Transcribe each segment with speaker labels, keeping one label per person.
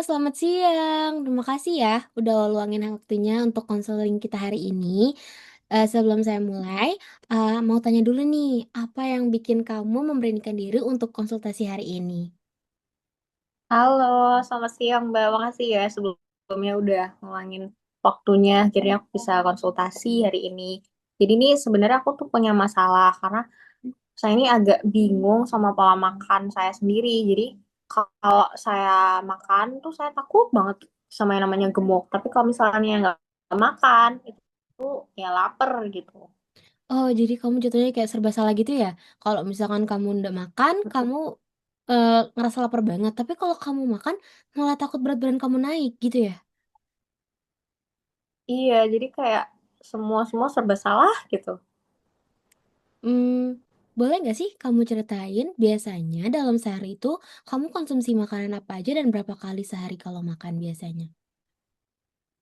Speaker 1: Selamat siang. Terima kasih ya udah luangin waktunya untuk konseling kita hari ini. Sebelum saya mulai, mau tanya dulu nih, apa yang bikin kamu memberanikan diri untuk konsultasi hari ini?
Speaker 2: Halo, selamat siang Mbak. Makasih ya sebelumnya udah ngeluangin waktunya. Akhirnya aku bisa konsultasi hari ini. Jadi ini sebenarnya aku tuh punya masalah karena saya ini agak bingung sama pola makan saya sendiri. Jadi kalau saya makan tuh saya takut banget sama yang namanya gemuk. Tapi kalau misalnya nggak makan, itu ya lapar gitu.
Speaker 1: Oh, jadi kamu jatuhnya kayak serba salah gitu ya? Kalau misalkan kamu nggak makan, kamu, ngerasa lapar banget, tapi kalau kamu makan, malah takut berat badan kamu naik gitu ya?
Speaker 2: Iya, jadi kayak semua serba salah gitu.
Speaker 1: Mmm, Boleh nggak sih kamu ceritain biasanya dalam sehari itu kamu konsumsi makanan apa aja dan berapa kali sehari kalau makan biasanya?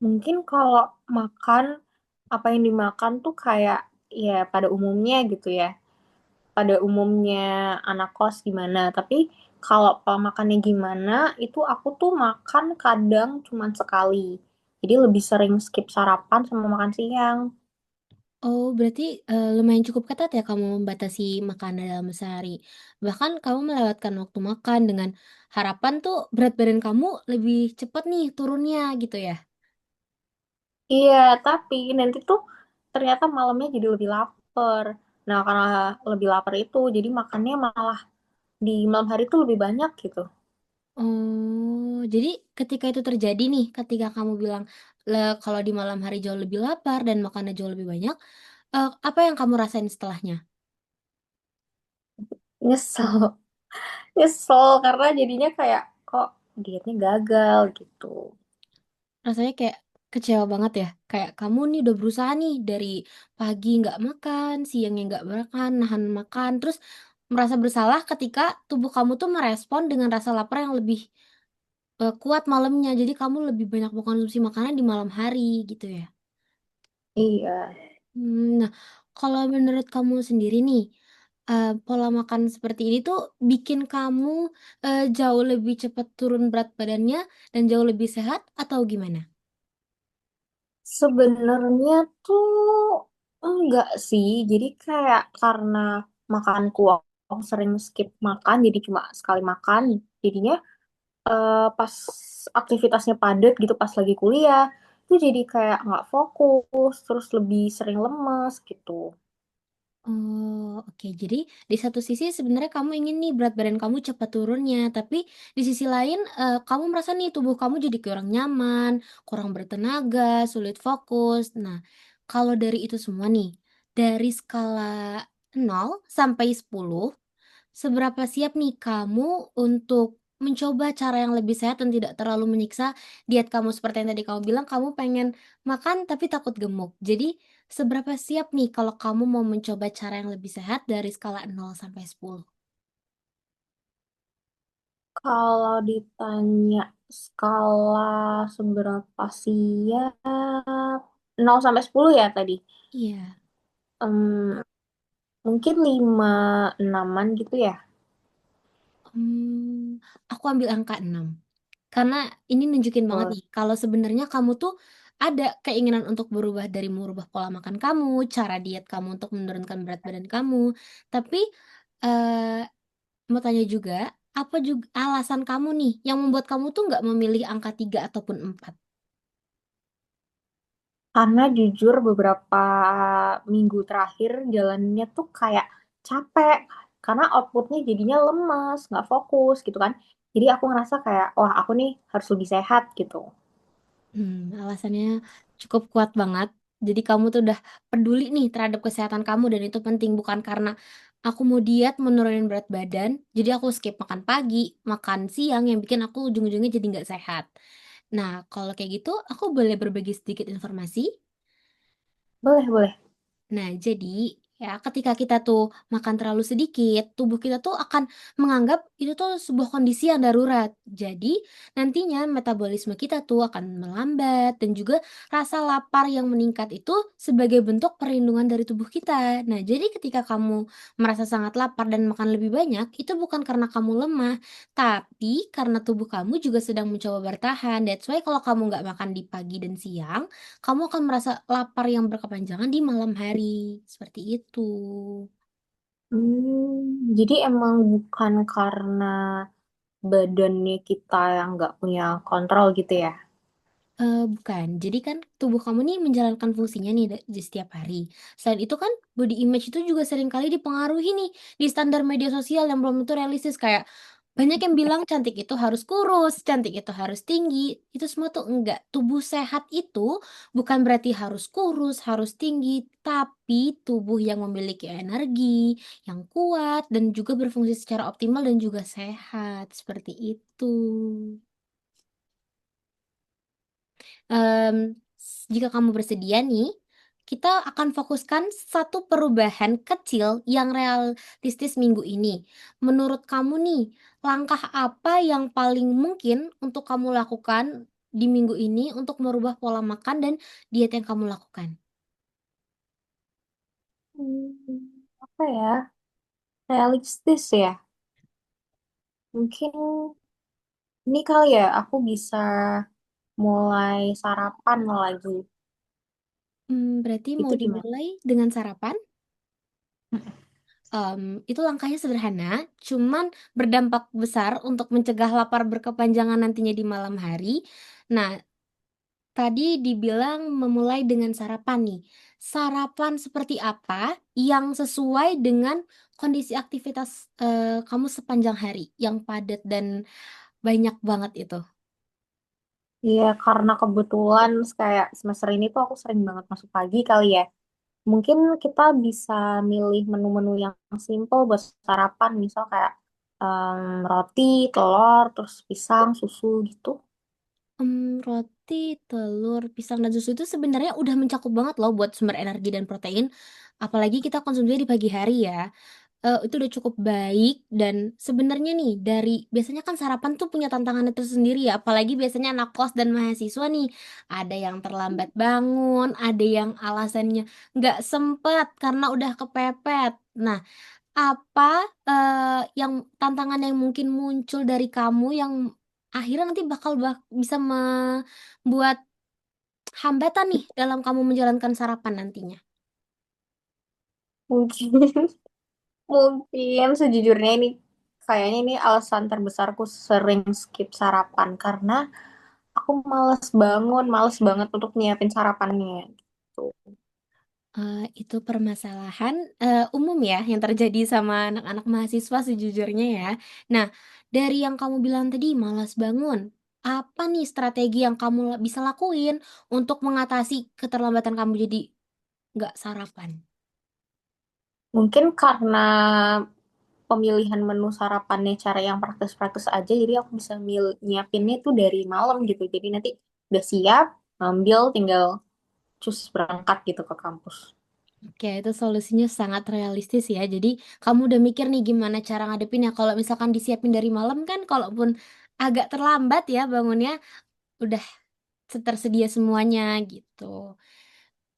Speaker 2: Mungkin kalau makan, apa yang dimakan tuh kayak ya pada umumnya gitu ya. Pada umumnya anak kos gimana. Tapi kalau pola makannya gimana, itu aku tuh makan kadang cuman sekali. Jadi lebih sering skip sarapan sama makan siang.
Speaker 1: Oh berarti, lumayan cukup ketat ya kamu membatasi makanan dalam sehari. Bahkan kamu melewatkan waktu makan dengan harapan tuh berat badan kamu lebih cepat nih turunnya gitu ya?
Speaker 2: Iya, tapi nanti tuh ternyata malamnya jadi lebih lapar. Nah, karena lebih lapar itu, jadi makannya malah di malam hari tuh lebih banyak gitu.
Speaker 1: Oh, jadi ketika itu terjadi nih, ketika kamu bilang, kalau di malam hari jauh lebih lapar dan makannya jauh lebih banyak, apa yang kamu rasain setelahnya?
Speaker 2: Nyesel. Nyesel karena jadinya kayak kok dietnya gagal gitu.
Speaker 1: Rasanya kayak kecewa banget ya? Kayak kamu nih udah berusaha nih dari pagi nggak makan, siangnya nggak makan, nahan makan, terus merasa bersalah ketika tubuh kamu tuh merespon dengan rasa lapar yang lebih, kuat malamnya. Jadi kamu lebih banyak mengkonsumsi makanan di malam hari gitu ya?
Speaker 2: Iya.
Speaker 1: Nah, kalau menurut kamu sendiri nih, pola makan seperti ini tuh bikin kamu, jauh lebih cepat turun berat badannya dan jauh lebih sehat atau gimana?
Speaker 2: Sebenarnya tuh enggak sih. Jadi kayak karena makanku aku sering skip makan jadi cuma sekali makan. Jadinya pas aktivitasnya padat gitu pas lagi kuliah itu jadi kayak nggak fokus terus lebih sering lemes gitu.
Speaker 1: Oh, oke. Jadi di satu sisi sebenarnya kamu ingin nih berat badan kamu cepat turunnya, tapi di sisi lain, kamu merasa nih tubuh kamu jadi kurang nyaman, kurang bertenaga, sulit fokus. Nah, kalau dari itu semua nih, dari skala 0 sampai 10, seberapa siap nih kamu untuk mencoba cara yang lebih sehat dan tidak terlalu menyiksa diet kamu? Seperti yang tadi kamu bilang kamu pengen makan tapi takut gemuk. Jadi seberapa siap nih kalau kamu mau mencoba cara yang lebih sehat dari skala 0 sampai 10?
Speaker 2: Kalau ditanya skala seberapa siap 0 sampai 10 ya tadi.
Speaker 1: Iya,
Speaker 2: Em, Mungkin 5, 6-an gitu ya.
Speaker 1: aku ambil angka 6. Karena ini nunjukin banget
Speaker 2: Boleh.
Speaker 1: nih, kalau sebenarnya kamu tuh ada keinginan untuk berubah dari merubah pola makan kamu, cara diet kamu untuk menurunkan berat badan kamu. Tapi, eee, mau tanya juga, apa alasan kamu nih yang membuat kamu tuh nggak memilih angka 3 ataupun 4?
Speaker 2: Karena jujur beberapa minggu terakhir jalannya tuh kayak capek. Karena outputnya jadinya lemas, nggak fokus gitu kan. Jadi aku ngerasa kayak, wah aku nih harus lebih sehat gitu.
Speaker 1: Alasannya cukup kuat banget. Jadi kamu tuh udah peduli nih terhadap kesehatan kamu dan itu penting, bukan karena, "Aku mau diet, mau nurunin berat badan, jadi aku skip makan pagi, makan siang," yang bikin aku ujung-ujungnya jadi nggak sehat. Nah, kalau kayak gitu aku boleh berbagi sedikit informasi?
Speaker 2: Boleh, boleh.
Speaker 1: Nah, jadi Ya, ketika kita tuh makan terlalu sedikit, tubuh kita tuh akan menganggap itu tuh sebuah kondisi yang darurat. Jadi, nantinya metabolisme kita tuh akan melambat dan juga rasa lapar yang meningkat itu sebagai bentuk perlindungan dari tubuh kita. Nah, jadi ketika kamu merasa sangat lapar dan makan lebih banyak, itu bukan karena kamu lemah, tapi karena tubuh kamu juga sedang mencoba bertahan. That's why kalau kamu nggak makan di pagi dan siang, kamu akan merasa lapar yang berkepanjangan di malam hari, seperti itu.
Speaker 2: Jadi emang bukan karena badannya kita yang nggak punya kontrol gitu ya?
Speaker 1: Bukan. Jadi kan tubuh kamu nih menjalankan fungsinya nih di setiap hari. Selain itu kan body image itu juga seringkali dipengaruhi nih di standar media sosial yang belum tentu realistis kayak banyak yang bilang cantik itu harus kurus, cantik itu harus tinggi. Itu semua tuh enggak. Tubuh sehat itu bukan berarti harus kurus, harus tinggi, tapi tubuh yang memiliki energi, yang kuat dan juga berfungsi secara optimal dan juga sehat. Seperti itu. Jika kamu bersedia nih, kita akan fokuskan satu perubahan kecil yang realistis minggu ini. Menurut kamu nih, langkah apa yang paling mungkin untuk kamu lakukan di minggu ini untuk merubah pola makan dan diet yang kamu lakukan?
Speaker 2: Apa ya? Realistis ya? Mungkin ini kali ya, aku bisa mulai sarapan lagi.
Speaker 1: Berarti mau
Speaker 2: Itu gimana?
Speaker 1: dimulai dengan sarapan? Itu langkahnya sederhana, cuman berdampak besar untuk mencegah lapar berkepanjangan nantinya di malam hari. Nah, tadi dibilang memulai dengan sarapan nih. Sarapan seperti apa yang sesuai dengan kondisi aktivitas, kamu sepanjang hari yang padat dan banyak banget itu?
Speaker 2: Iya, karena kebetulan kayak semester ini tuh aku sering banget masuk pagi kali ya. Mungkin kita bisa milih menu-menu yang simple buat sarapan, misal kayak roti, telur, terus pisang, susu gitu.
Speaker 1: Roti, telur, pisang, dan susu itu sebenarnya udah mencakup banget loh buat sumber energi dan protein, apalagi kita konsumsinya di pagi hari ya. Itu udah cukup baik dan sebenarnya nih dari biasanya kan sarapan tuh punya tantangannya tersendiri ya, apalagi biasanya anak kos dan mahasiswa nih, ada yang terlambat bangun, ada yang alasannya nggak sempet karena udah kepepet. Nah, apa, yang tantangan yang mungkin muncul dari kamu yang akhirnya nanti bakal bisa membuat hambatan nih dalam kamu menjalankan sarapan nantinya?
Speaker 2: Mungkin, mungkin sejujurnya ini kayaknya ini alasan terbesarku sering skip sarapan karena aku males bangun, males banget untuk nyiapin sarapannya. Gitu.
Speaker 1: Itu permasalahan, umum ya yang terjadi sama anak-anak mahasiswa sejujurnya ya. Nah, dari yang kamu bilang tadi malas bangun, apa nih strategi yang kamu bisa lakuin untuk mengatasi keterlambatan kamu jadi nggak sarapan?
Speaker 2: Mungkin karena pemilihan menu sarapannya cara yang praktis-praktis aja, jadi aku bisa nyiapinnya tuh dari malam gitu. Jadi nanti udah siap, ambil, tinggal cus berangkat gitu ke kampus.
Speaker 1: Oke, itu solusinya sangat realistis ya. Jadi kamu udah mikir nih gimana cara ngadepinnya. Kalau misalkan disiapin dari malam kan kalaupun agak terlambat ya bangunnya, udah tersedia semuanya gitu.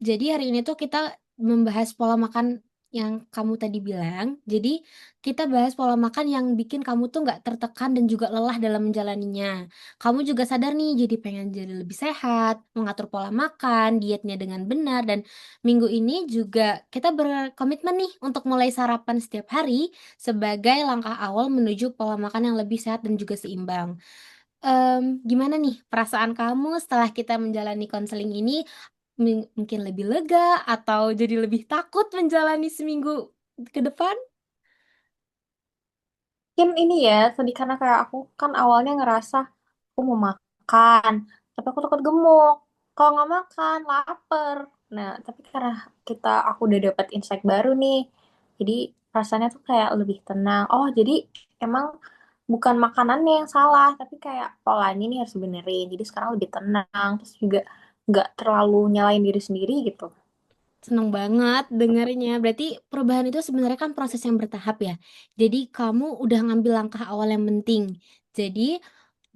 Speaker 1: Jadi hari ini tuh kita membahas pola makan yang kamu tadi bilang. Jadi kita bahas pola makan yang bikin kamu tuh nggak tertekan dan juga lelah dalam menjalaninya. Kamu juga sadar nih jadi pengen jadi lebih sehat, mengatur pola makan, dietnya dengan benar dan minggu ini juga kita berkomitmen nih untuk mulai sarapan setiap hari sebagai langkah awal menuju pola makan yang lebih sehat dan juga seimbang. Gimana nih perasaan kamu setelah kita menjalani konseling ini? Mungkin lebih lega atau jadi lebih takut menjalani seminggu ke depan?
Speaker 2: Mungkin ini ya, sedih karena kayak aku kan awalnya ngerasa aku mau makan, tapi aku takut gemuk. Kalau nggak makan, lapar. Nah, tapi karena aku udah dapat insight baru nih, jadi rasanya tuh kayak lebih tenang. Oh, jadi emang bukan makanannya yang salah, tapi kayak polanya nih harus benerin. Jadi sekarang lebih tenang, terus juga nggak terlalu nyalain diri sendiri gitu.
Speaker 1: Seneng banget dengernya. Berarti perubahan itu sebenarnya kan proses yang bertahap ya. Jadi kamu udah ngambil langkah awal yang penting. Jadi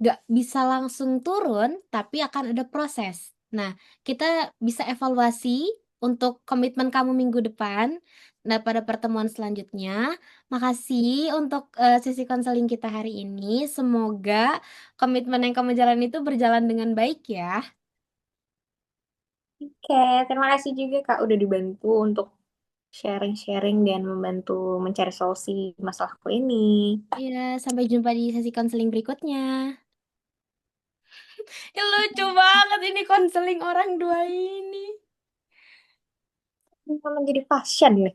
Speaker 1: nggak bisa langsung turun, tapi akan ada proses. Nah, kita bisa evaluasi untuk komitmen kamu minggu depan. Nah, pada pertemuan selanjutnya, makasih untuk sesi konseling kita hari ini. Semoga komitmen yang kamu jalani itu berjalan dengan baik ya.
Speaker 2: Oke, terima kasih juga Kak udah dibantu untuk sharing-sharing dan membantu mencari solusi masalahku ini.
Speaker 1: Iya, sampai jumpa di sesi konseling berikutnya. Ya lucu banget ini konseling orang dua ini.
Speaker 2: Ini menjadi pasien nih.